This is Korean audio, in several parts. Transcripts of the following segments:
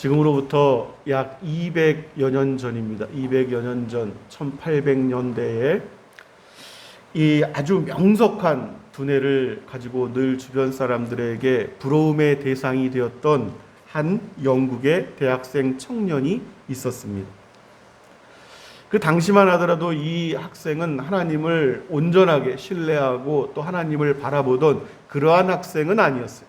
지금으로부터 약 200여 년 전입니다. 200여 년 전 1800년대에 이 아주 명석한 두뇌를 가지고 늘 주변 사람들에게 부러움의 대상이 되었던 한 영국의 대학생 청년이 있었습니다. 그 당시만 하더라도 이 학생은 하나님을 온전하게 신뢰하고 또 하나님을 바라보던 그러한 학생은 아니었어요.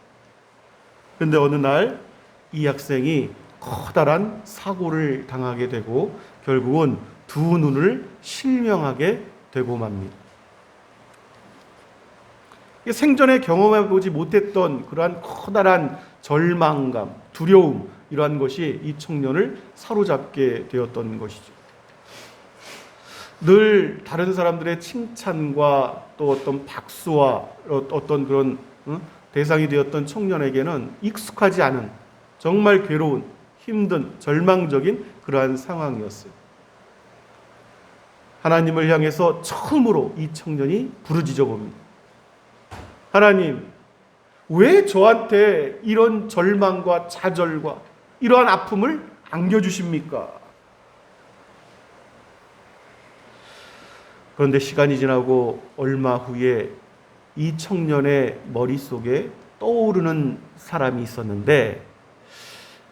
그런데 어느 날 이 학생이 커다란 사고를 당하게 되고 결국은 두 눈을 실명하게 되고 맙니다. 생전에 경험해보지 못했던 그러한 커다란 절망감, 두려움, 이러한 것이 이 청년을 사로잡게 되었던 것이죠. 늘 다른 사람들의 칭찬과 또 어떤 박수와 어떤 그런 대상이 되었던 청년에게는 익숙하지 않은 정말 괴로운, 힘든, 절망적인 그러한 상황이었어요. 하나님을 향해서 처음으로 이 청년이 부르짖어 봅니다. 하나님, 왜 저한테 이런 절망과 좌절과 이러한 아픔을 안겨주십니까? 그런데 시간이 지나고 얼마 후에 이 청년의 머릿속에 떠오르는 사람이 있었는데,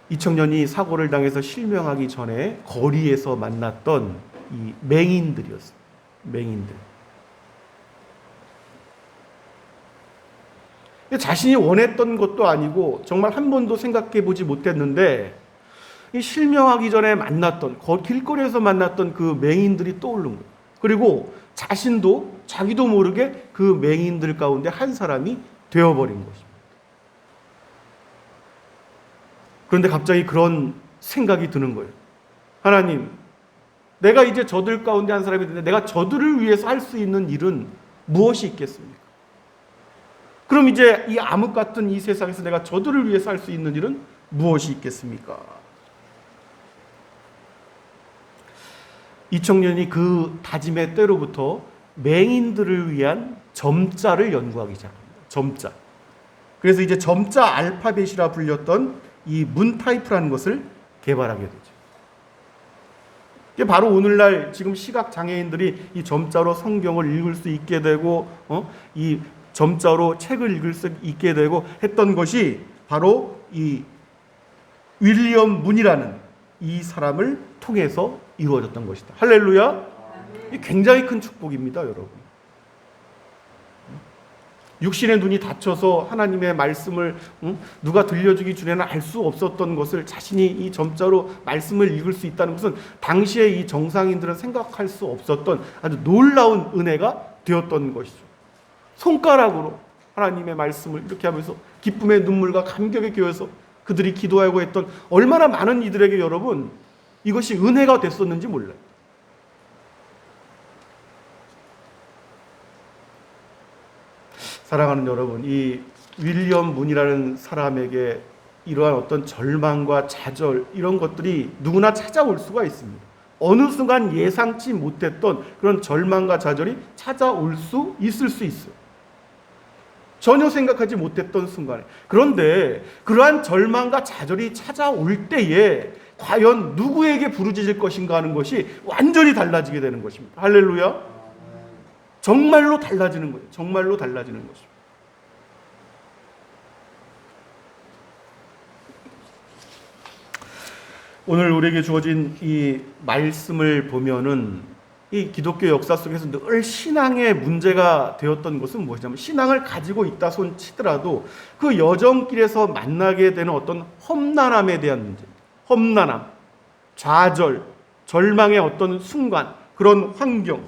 이 청년이 사고를 당해서 실명하기 전에 거리에서 만났던 이 맹인들이었어요. 맹인들. 자신이 원했던 것도 아니고 정말 한 번도 생각해 보지 못했는데 이 실명하기 전에 만났던 길거리에서 만났던 그 맹인들이 떠오른 거예요. 그리고 자기도 모르게 그 맹인들 가운데 한 사람이 되어버린 것입니다. 그런데 갑자기 그런 생각이 드는 거예요. 하나님, 내가 이제 저들 가운데 한 사람이 되는데 내가 저들을 위해서 할 수 있는 일은 무엇이 있겠습니까? 그럼 이제 이 암흑 같은 이 세상에서 내가 저들을 위해서 할 수 있는 일은 무엇이 있겠습니까? 이 청년이 그 다짐의 때로부터 맹인들을 위한 점자를 연구하기 시작합니다. 점자. 그래서 이제 점자 알파벳이라 불렸던 이 문타이프라는 것을 개발하게 되죠. 이게 바로 오늘날 지금 시각 장애인들이 이 점자로 성경을 읽을 수 있게 되고 이 점자로 책을 읽을 수 있게 되고 했던 것이 바로 이 윌리엄 문이라는 이 사람을 통해서 이루어졌던 것이다. 할렐루야. 이 굉장히 큰 축복입니다, 여러분. 육신의 눈이 닫혀서 하나님의 말씀을 누가 들려주기 전에는 알 수 없었던 것을 자신이 이 점자로 말씀을 읽을 수 있다는 것은 당시에 이 정상인들은 생각할 수 없었던 아주 놀라운 은혜가 되었던 것이죠. 손가락으로 하나님의 말씀을 이렇게 하면서 기쁨의 눈물과 감격의 교회에서 그들이 기도하고 했던 얼마나 많은 이들에게 여러분 이것이 은혜가 됐었는지 몰라요. 사랑하는 여러분, 이 윌리엄 문이라는 사람에게 이러한 어떤 절망과 좌절 이런 것들이 누구나 찾아올 수가 있습니다. 어느 순간 예상치 못했던 그런 절망과 좌절이 찾아올 수 있을 수 있어요. 전혀 생각하지 못했던 순간에. 그런데 그러한 절망과 좌절이 찾아올 때에 과연 누구에게 부르짖을 것인가 하는 것이 완전히 달라지게 되는 것입니다. 할렐루야. 정말로 달라지는 거예요. 정말로 달라지는 것입니다. 오늘 우리에게 주어진 이 말씀을 보면은 이 기독교 역사 속에서 늘 신앙의 문제가 되었던 것은 무엇이냐면 신앙을 가지고 있다 손 치더라도 그 여정길에서 만나게 되는 어떤 험난함에 대한 문제, 험난함, 좌절, 절망의 어떤 순간, 그런 환경,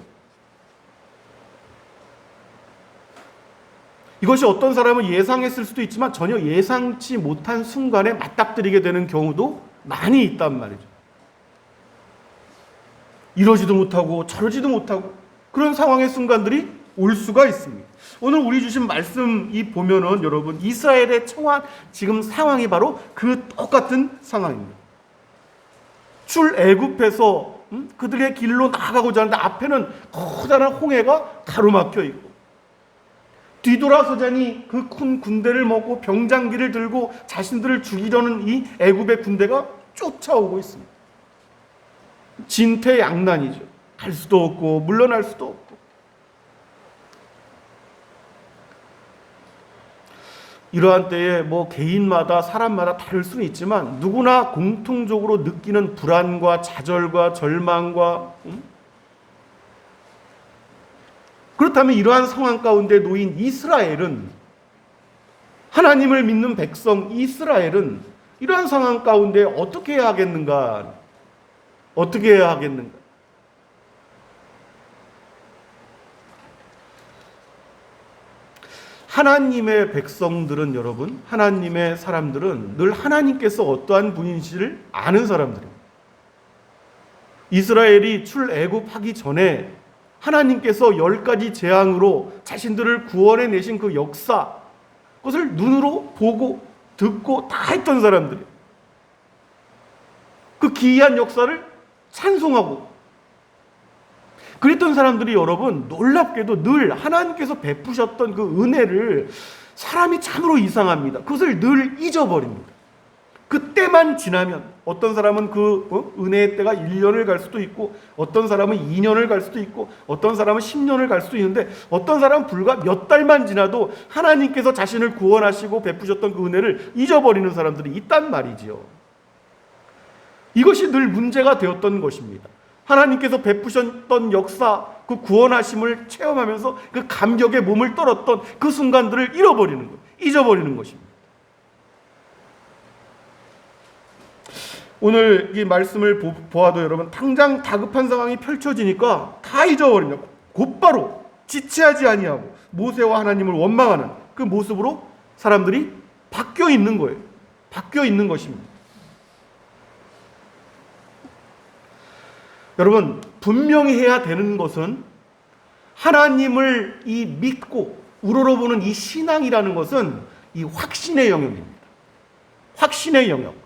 이것이 어떤 사람은 예상했을 수도 있지만 전혀 예상치 못한 순간에 맞닥뜨리게 되는 경우도 많이 있단 말이죠. 이러지도 못하고 저러지도 못하고 그런 상황의 순간들이 올 수가 있습니다. 오늘 우리 주신 말씀이 보면은 여러분 이스라엘의 처한 지금 상황이 바로 그 똑같은 상황입니다. 출애굽해서 그들의 길로 나아가고자 하는데 앞에는 커다란 홍해가 가로막혀 있고 뒤돌아서자니 그 큰 군대를 먹고 병장기를 들고 자신들을 죽이려는 이 애굽의 군대가 쫓아오고 있습니다. 진퇴양난이죠. 갈 수도 없고 물러날 수도 없고. 이러한 때에 뭐 개인마다 사람마다 다를 수는 있지만 누구나 공통적으로 느끼는 불안과 좌절과 절망과 그렇다면 이러한 상황 가운데 놓인 이스라엘은, 하나님을 믿는 백성 이스라엘은 이러한 상황 가운데 어떻게 해야 하겠는가? 어떻게 해야 하겠는가? 하나님의 백성들은, 여러분, 하나님의 사람들은 늘 하나님께서 어떠한 분인지를 아는 사람들입니다. 이스라엘이 출애굽하기 전에 하나님께서 10가지 재앙으로 자신들을 구원해 내신 그 역사, 그것을 눈으로 보고 듣고 다 했던 사람들이에요. 그 기이한 역사를 찬송하고 그랬던 사람들이, 여러분, 놀랍게도 늘 하나님께서 베푸셨던 그 은혜를 사람이 참으로 이상합니다. 그것을 늘 잊어버립니다. 그때만 지나면 어떤 사람은 그 은혜의 때가 1년을 갈 수도 있고, 어떤 사람은 2년을 갈 수도 있고, 어떤 사람은 10년을 갈 수도 있는데, 어떤 사람은 불과 몇 달만 지나도 하나님께서 자신을 구원하시고 베푸셨던 그 은혜를 잊어버리는 사람들이 있단 말이지요. 이것이 늘 문제가 되었던 것입니다. 하나님께서 베푸셨던 역사, 그 구원하심을 체험하면서 그 감격에 몸을 떨었던 그 순간들을 잃어버리는 것, 잊어버리는 것입니다. 오늘 이 말씀을 보아도 여러분, 당장 다급한 상황이 펼쳐지니까 다 잊어버립니다. 곧바로 지체하지 아니하고 모세와 하나님을 원망하는 그 모습으로 사람들이 바뀌어 있는 거예요. 바뀌어 있는 것입니다. 여러분, 분명히 해야 되는 것은, 하나님을 이 믿고 우러러보는 이 신앙이라는 것은 이 확신의 영역입니다. 확신의 영역.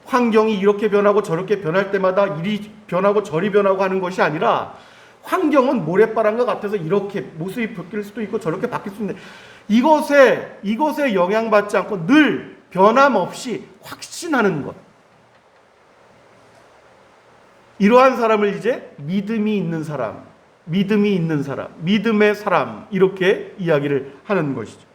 환경이 이렇게 변하고 저렇게 변할 때마다 이리 변하고 저리 변하고 하는 것이 아니라, 환경은 모래바람과 같아서 이렇게 모습이 바뀔 수도 있고 저렇게 바뀔 수 있는데, 이것에 영향받지 않고 늘 변함없이 확신하는 것. 이러한 사람을 이제 믿음이 있는 사람, 믿음의 사람, 이렇게 이야기를 하는 것이죠.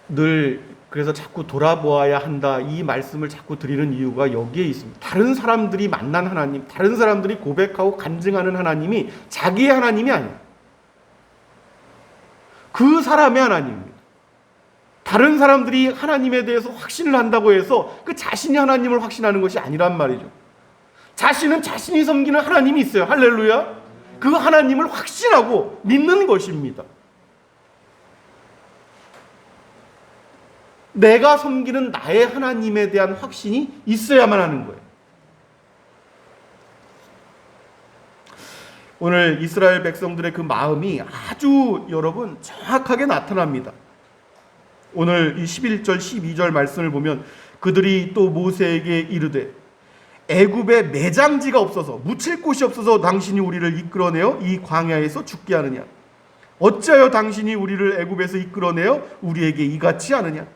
늘 그래서 자꾸 돌아보아야 한다, 이 말씀을 자꾸 드리는 이유가 여기에 있습니다. 다른 사람들이 만난 하나님, 다른 사람들이 고백하고 간증하는 하나님이 자기의 하나님이 아니에요. 그 사람의 하나님입니다. 다른 사람들이 하나님에 대해서 확신을 한다고 해서 그 자신이 하나님을 확신하는 것이 아니란 말이죠. 자신은 자신이 섬기는 하나님이 있어요. 할렐루야. 그 하나님을 확신하고 믿는 것입니다. 내가 섬기는 나의 하나님에 대한 확신이 있어야만 하는 거예요. 오늘 이스라엘 백성들의 그 마음이 아주, 여러분, 정확하게 나타납니다. 오늘 이 11절 12절 말씀을 보면, 그들이 또 모세에게 이르되 애굽에 매장지가 없어서, 묻힐 곳이 없어서 당신이 우리를 이끌어내어 이 광야에서 죽게 하느냐? 어찌하여 당신이 우리를 애굽에서 이끌어내어 우리에게 이같이 하느냐?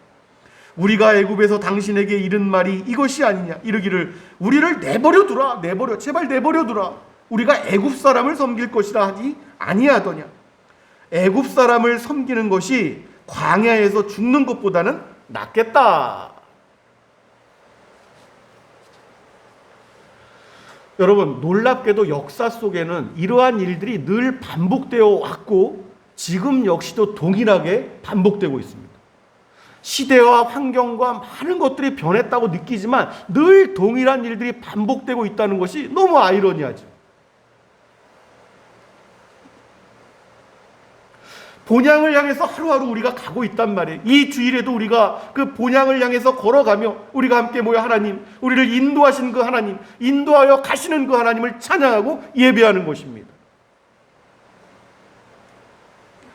우리가 애굽에서 당신에게 이른 말이 이것이 아니냐? 이르기를 우리를 내버려 두라, 제발 내버려 두라. 우리가 애굽 사람을 섬길 것이라 하지 아니하더냐? 애굽 사람을 섬기는 것이 광야에서 죽는 것보다는 낫겠다. 여러분, 놀랍게도 역사 속에는 이러한 일들이 늘 반복되어 왔고 지금 역시도 동일하게 반복되고 있습니다. 시대와 환경과 많은 것들이 변했다고 느끼지만 늘 동일한 일들이 반복되고 있다는 것이 너무 아이러니하죠. 본향을 향해서 하루하루 우리가 가고 있단 말이에요. 이 주일에도 우리가 그 본향을 향해서 걸어가며 우리가 함께 모여 하나님, 우리를 인도하신 그 하나님, 인도하여 가시는 그 하나님을 찬양하고 예배하는 것입니다.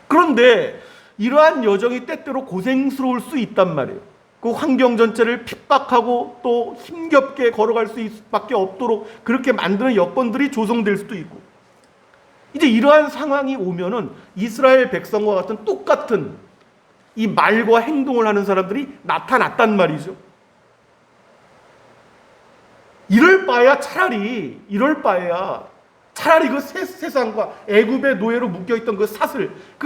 그런데 이러한 여정이 때때로 고생스러울 수 있단 말이에요. 그 환경 전체를 핍박하고 또 힘겹게 걸어갈 수밖에 없도록 그렇게 만드는 여건들이 조성될 수도 있고, 이제 이러한 상황이 오면은 이스라엘 백성과 같은 똑같은 이 말과 행동을 하는 사람들이 나타났단 말이죠. 이럴 바에야 차라리 그 세상과 애굽의 노예로 묶여있던 그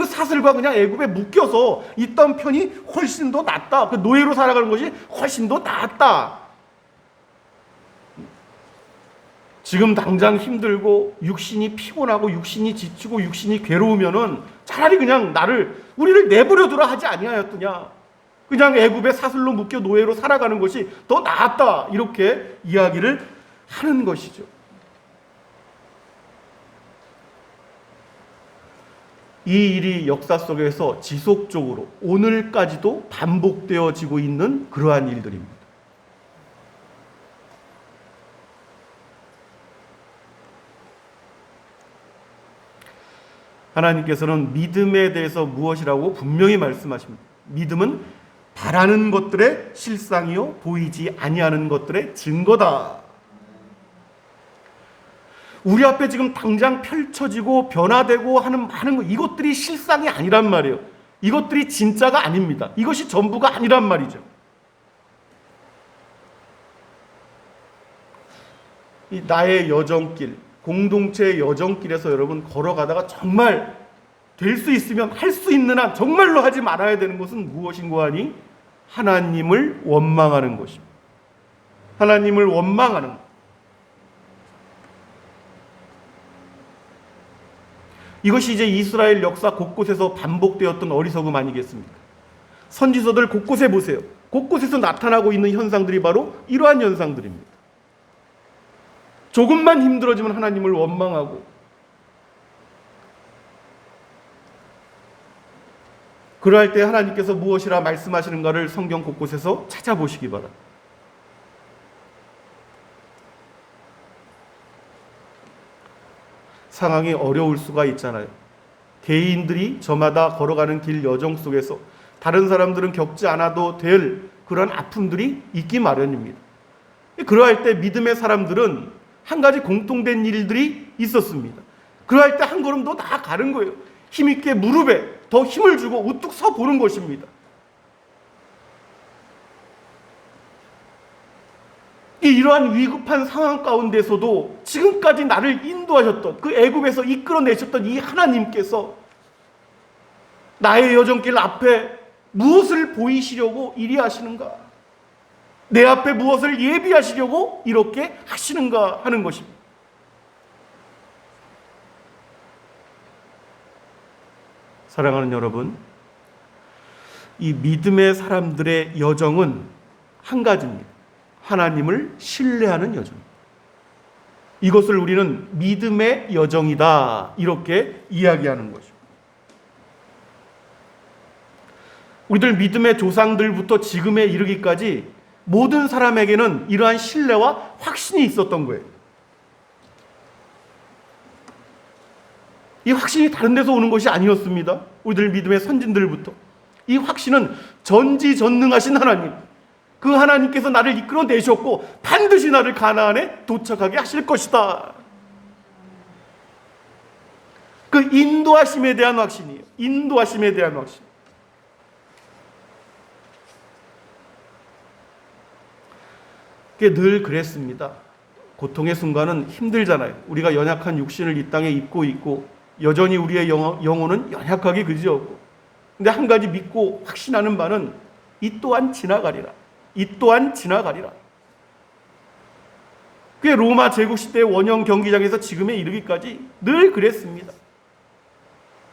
사슬과 그냥 애굽에 묶여서 있던 편이 훨씬 더 낫다. 그 노예로 살아가는 것이 훨씬 더 낫다. 지금 당장 힘들고 육신이 피곤하고 육신이 지치고 육신이 괴로우면은 차라리 그냥 우리를 내버려두라 하지 아니하였더냐. 그냥 애굽의 사슬로 묶여 노예로 살아가는 것이 더 낫다. 이렇게 이야기를 하는 것이죠. 이 일이 역사 속에서 지속적으로 오늘까지도 반복되어지고 있는 그러한 일들입니다. 하나님께서는 믿음에 대해서 무엇이라고 분명히 말씀하십니다. 믿음은 바라는 것들의 실상이요 보이지 아니하는 것들의 증거다. 우리 앞에 지금 당장 펼쳐지고 변화되고 하는 많은 것, 이것들이 실상이 아니란 말이에요. 이것들이 진짜가 아닙니다. 이것이 전부가 아니란 말이죠. 이 나의 여정길, 공동체의 여정길에서 여러분 걸어가다가 정말 될 수 있으면 할 수 있는 한 정말로 하지 말아야 되는 것은 무엇인고 하니 하나님을 원망하는 것입니다. 하나님을 원망하는 것. 이것이 이제 이스라엘 역사 곳곳에서 반복되었던 어리석음 아니겠습니까? 선지서들 곳곳에 보세요. 곳곳에서 나타나고 있는 현상들이 바로 이러한 현상들입니다. 조금만 힘들어지면 하나님을 원망하고, 그러할 때 하나님께서 무엇이라 말씀하시는가를 성경 곳곳에서 찾아보시기 바랍니다. 상황이 어려울 수가 있잖아요. 개인들이 저마다 걸어가는 길 여정 속에서 다른 사람들은 겪지 않아도 될 그런 아픔들이 있기 마련입니다. 그러할 때 믿음의 사람들은 한 가지 공통된 일들이 있었습니다. 그러할 때 한 걸음 더 나아가는 거예요. 힘있게 무릎에 더 힘을 주고 우뚝 서 보는 것입니다. 이러한 위급한 상황 가운데서도 지금까지 나를 인도하셨던, 그 애굽에서 이끌어내셨던 이 하나님께서 나의 여정길 앞에 무엇을 보이시려고 이리 하시는가? 내 앞에 무엇을 예비하시려고 이렇게 하시는가 하는 것입니다. 사랑하는 여러분, 이 믿음의 사람들의 여정은 한 가지입니다. 하나님을 신뢰하는 여정. 이것을 우리는 믿음의 여정이다, 이렇게 이야기하는 것입니다. 우리들 믿음의 조상들부터 지금에 이르기까지 모든 사람에게는 이러한 신뢰와 확신이 있었던 거예요. 이 확신이 다른 데서 오는 것이 아니었습니다. 우리들 믿음의 선진들부터. 이 확신은 전지전능하신 하나님, 그 하나님께서 나를 이끌어내셨고 반드시 나를 가나안에 도착하게 하실 것이다. 그 인도하심에 대한 확신이에요. 인도하심에 대한 확신. 그게 늘 그랬습니다. 고통의 순간은 힘들잖아요. 우리가 연약한 육신을 이 땅에 입고 있고 여전히 우리의 영혼은 연약하게 그지없고, 근데 한 가지 믿고 확신하는 바는 이 또한 지나가리라. 이 또한 지나가리라. 그게 로마 제국시대의 원형 경기장에서 지금에 이르기까지 늘 그랬습니다.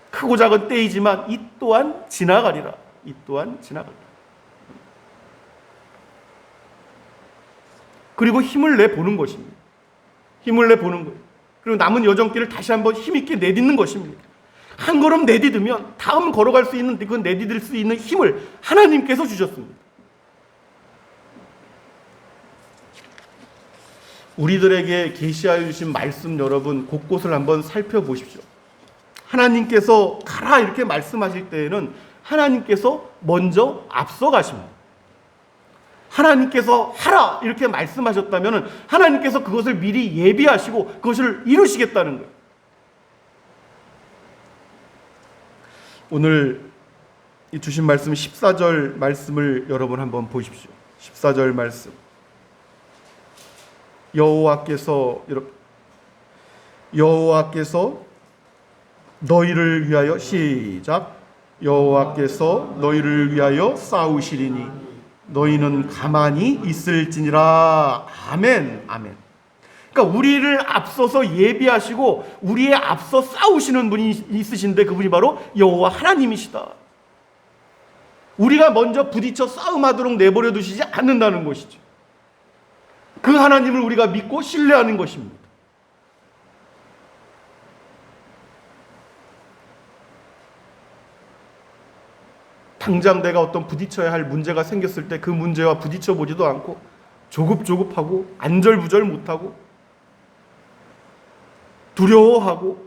크고 작은 때이지만 이 또한 지나가리라. 이 또한 지나가리라. 그리고 힘을 내보는 것입니다. 힘을 내보는 거예요. 그리고 남은 여정길을 다시 한번 힘있게 내딛는 것입니다. 한 걸음 내딛으면 다음 걸어갈 수 있는, 그 내딛을 수 있는 힘을 하나님께서 주셨습니다. 우리들에게 계시하여 주신 말씀 여러분 곳곳을 한번 살펴보십시오. 하나님께서 가라 이렇게 말씀하실 때에는 하나님께서 먼저 앞서가십니다. 하나님께서 하라 이렇게 말씀하셨다면 하나님께서 그것을 미리 예비하시고 그것을 이루시겠다는 거예요. 오늘 이 주신 말씀 14절 말씀을 여러분 한번 보십시오. 14절 말씀. 여호와께서 너희를 위하여 시작. 여호와께서 너희를 위하여 싸우시리니 너희는 가만히 있을지니라. 아멘. 아멘. 그러니까 우리를 앞서서 예비하시고 우리의 앞서 싸우시는 분이 있으신데 그분이 바로 여호와 하나님이시다. 우리가 먼저 부딪혀 싸움하도록 내버려 두시지 않는다는 것이죠. 그 하나님을 우리가 믿고 신뢰하는 것입니다. 당장 내가 어떤 부딪혀야 할 문제가 생겼을 때 그 문제와 부딪혀 보지도 않고 조급조급하고 안절부절 못하고 두려워하고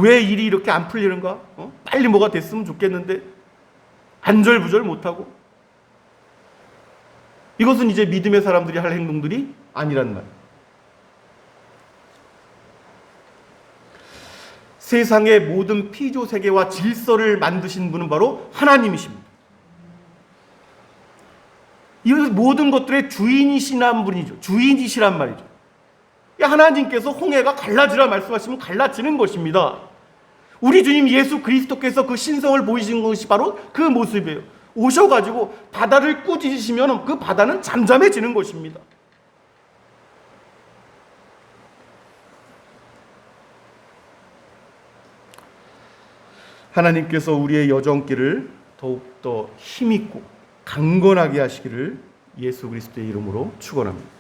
왜 일이 이렇게 안 풀리는가? 빨리 뭐가 됐으면 좋겠는데 안절부절 못하고, 이것은 이제 믿음의 사람들이 할 행동들이 아니란 말. 세상의 모든 피조 세계와 질서를 만드신 분은 바로 하나님이십니다. 이 모든 것들의 주인이시란 분이죠. 주인이시란 말이죠. 하나님께서 홍해가 갈라지라 말씀하시면 갈라지는 것입니다. 우리 주님 예수 그리스도께서 그 신성을 보이신 것이 바로 그 모습이에요. 오셔가지고 바다를 꾸짖으시면 그 바다는 잠잠해지는 것입니다. 하나님께서 우리의 여정길을 더욱더 힘있고 강건하게 하시기를 예수 그리스도의 이름으로 축원합니다.